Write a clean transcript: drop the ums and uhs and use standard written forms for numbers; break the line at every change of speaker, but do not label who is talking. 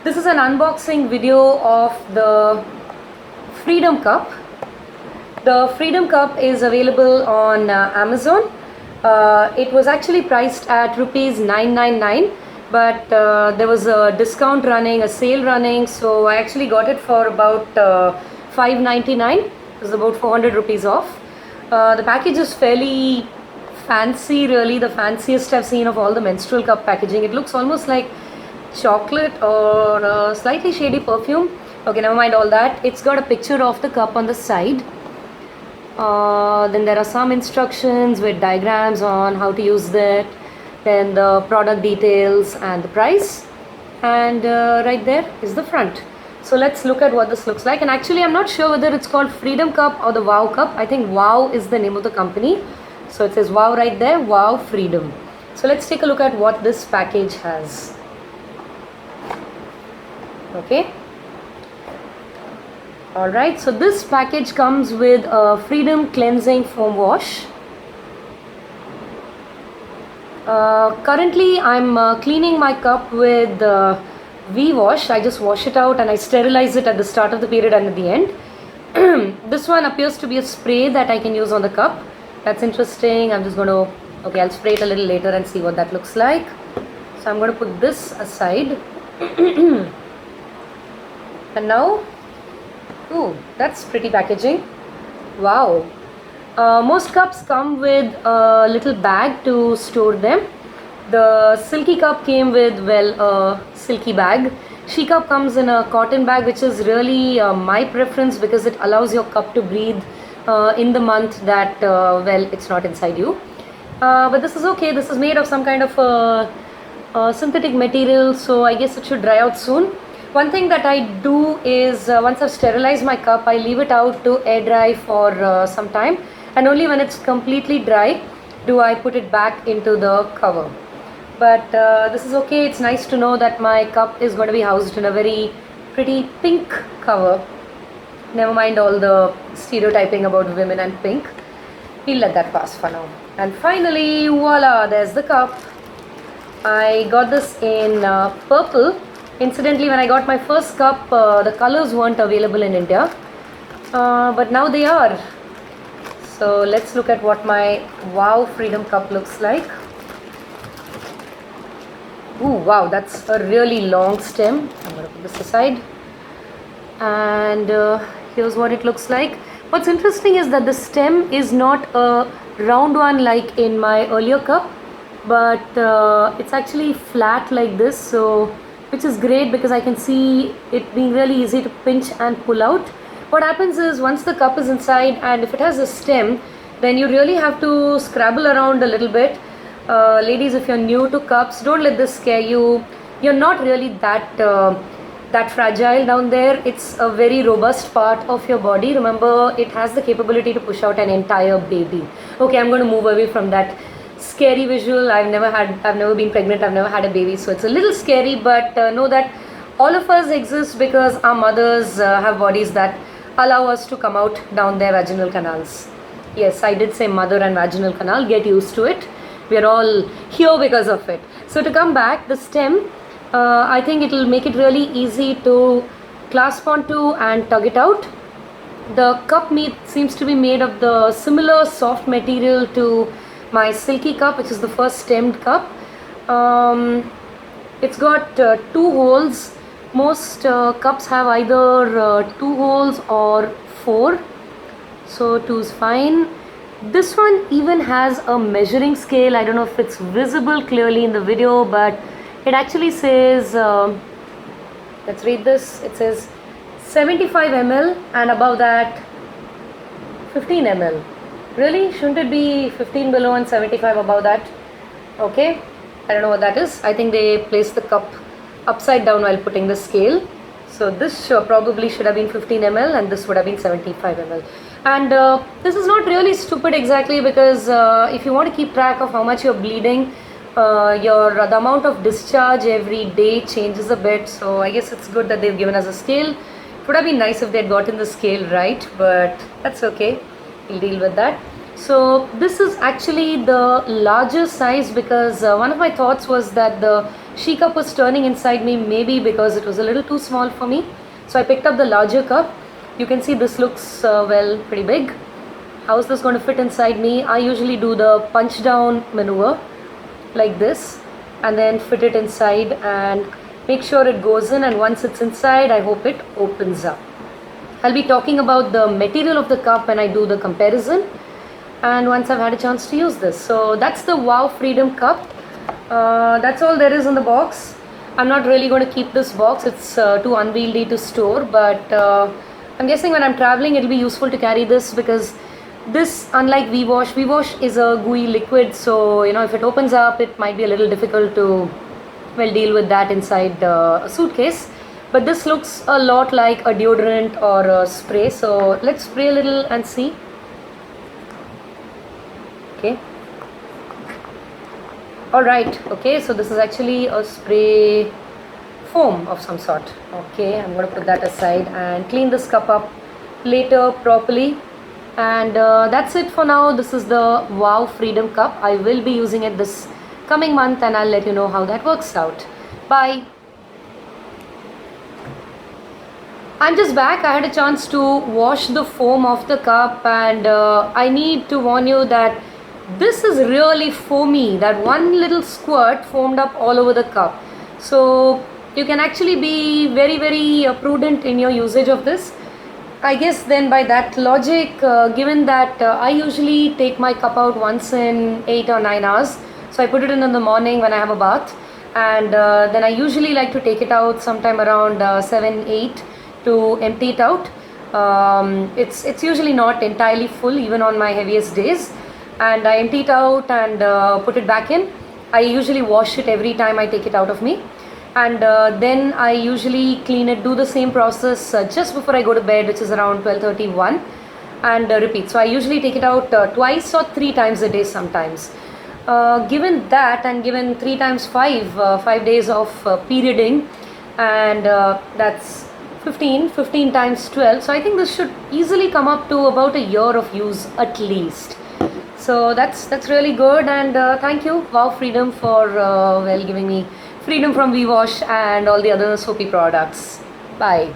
This is an unboxing video of the Freedom Cup. The Freedom Cup is available on Amazon. It was actually priced at rupees 999, but there was a discount running, a sale running, so I actually got it for about 599. It was about 400 rupees off. The package is fairly fancy, really the fanciest I've seen of all the menstrual cup packaging. It looks almost like chocolate or a slightly shady perfume. Okay, never mind all that. It's got a picture of the cup on the side. Then there are some instructions with diagrams on how to use that. Then the product details and the price. And right there is the front. So let's look at what this looks like. And actually I'm not sure whether it's called Freedom Cup or the WOW Cup. I think WOW is the name of the company. So it says WOW right there, WOW Freedom. So let's take a look at what this package has. Okay. Alright, so this package comes with a Freedom Cleansing Foam Wash. Currently I'm cleaning my cup with V-Wash. I just wash it out and I sterilize it at the start of the period and at the end. This one appears to be a spray that I can use on the cup. That's interesting. I'm just going to, okay, I'll spray it a little later and see what that looks like. So I'm going to put this aside. And now, ooh, that's pretty packaging. Wow. Most cups come with a little bag to store them. The SilkyCup came with, well, a silky bag. SheCup comes in a cotton bag, which is really my preference because it allows your cup to breathe in the month that, well, it's not inside you. But this is okay. This is made of some kind of synthetic material, so I guess it should dry out soon. One thing that I do is once I've sterilized my cup, I leave it out to air dry for some time, and only when it's completely dry do I put it back into the cover. But this is okay. It's nice to know that my cup is going to be housed in a very pretty pink cover. Never mind all the stereotyping about women and pink. We'll let that pass for now. And finally, voila, there's the cup. I got this in purple. Incidentally, when I got my first cup, the colors weren't available in India, but now they are. So let's look at what my WOW Freedom Cup looks like. Ooh, wow, that's a really long stem. I'm going to put this aside. And here's what it looks like. What's interesting is that the stem is not a round one like in my earlier cup, but it's actually flat like this, so which is great because I can see it being really easy to pinch and pull out. What happens is once the cup is inside and if it has a stem, then you really have to scrabble around a little bit. Ladies, if you're new to cups, don't let this scare you. You're not really that fragile down there. It's a very robust part of your body. Remember, it has the capability to push out an entire baby. Okay, I'm going to move away from that scary visual. I've never been pregnant, I've never had a baby, so it's a little scary, but know that all of us exist because our mothers have bodies that allow us to come out down their vaginal canals. Yes, I did say mother and vaginal canal. Get used to it. We are all here because of it. So to come back, the stem, I think it will make it really easy to clasp onto and tug it out. The cup seems to be made of the similar soft material to my SilkyCup, which is the first stemmed cup. It's got 2 holes. Most cups have either 2 holes or 4, so 2 is fine. This one even has a measuring scale. I don't know if it's visible clearly in the video, but it actually says, let's read this. It says 75 ml and above that 15 ml. Really? Shouldn't it be 15 below and 75 above that? Okay. I don't know what that is. I think they placed the cup upside down while putting the scale. So this probably should have been 15 ml and this would have been 75 ml. And this is not really stupid exactly because if you want to keep track of how much you're bleeding, the amount of discharge every day changes a bit. So I guess it's good that they've given us a scale. It would have been nice if they'd gotten the scale right, but that's okay. We'll deal with that. So this is actually the larger size because one of my thoughts was that the SheCup was turning inside me, maybe because it was a little too small for me. So I picked up the larger cup. You can see this looks pretty big. How is this going to fit inside me? I usually do the punch down maneuver like this and then fit it inside and make sure it goes in, and once it's inside, I hope it opens up. I'll be talking about the material of the cup when I do the comparison and once I've had a chance to use this. So that's the WOW Freedom Cup. That's all there is in the box. I'm not really going to keep this box, it's too unwieldy to store, but I'm guessing when I'm traveling it'll be useful to carry this, because this, unlike V-Wash is a gooey liquid, so if it opens up it might be a little difficult to deal with that inside a suitcase. But this looks a lot like a deodorant or a spray, so let's spray a little and see. Okay. Alright, okay, so this is actually a spray foam of some sort. Okay, I'm going to put that aside and clean this cup up later properly. And that's it for now. This is the WOW Freedom Cup. I will be using it this coming month and I'll let you know how that works out. Bye. I'm just back. I had a chance to wash the foam off the cup, and I need to warn you that this is really foamy. That one little squirt foamed up all over the cup. So you can actually be very, very prudent in your usage of this. I guess then by that logic, given that I usually take my cup out once in 8 or 9 hours. So I put it in the morning when I have a bath, and then I usually like to take it out sometime around 7, 8 to empty it out. It's usually not entirely full even on my heaviest days, and I empty it out and put it back in. I usually wash it every time I take it out of me, and then I usually clean it, do the same process just before I go to bed, which is around 12:31, and repeat. So I usually take it out twice or 3 times a day sometimes. Given that, and given 3 times 5 days of perioding, and that's 15 times 12, so I think this should easily come up to about a year of use at least. So that's really good, and thank you WOW Freedom for giving me freedom from V-Wash and all the other soapy products. Bye.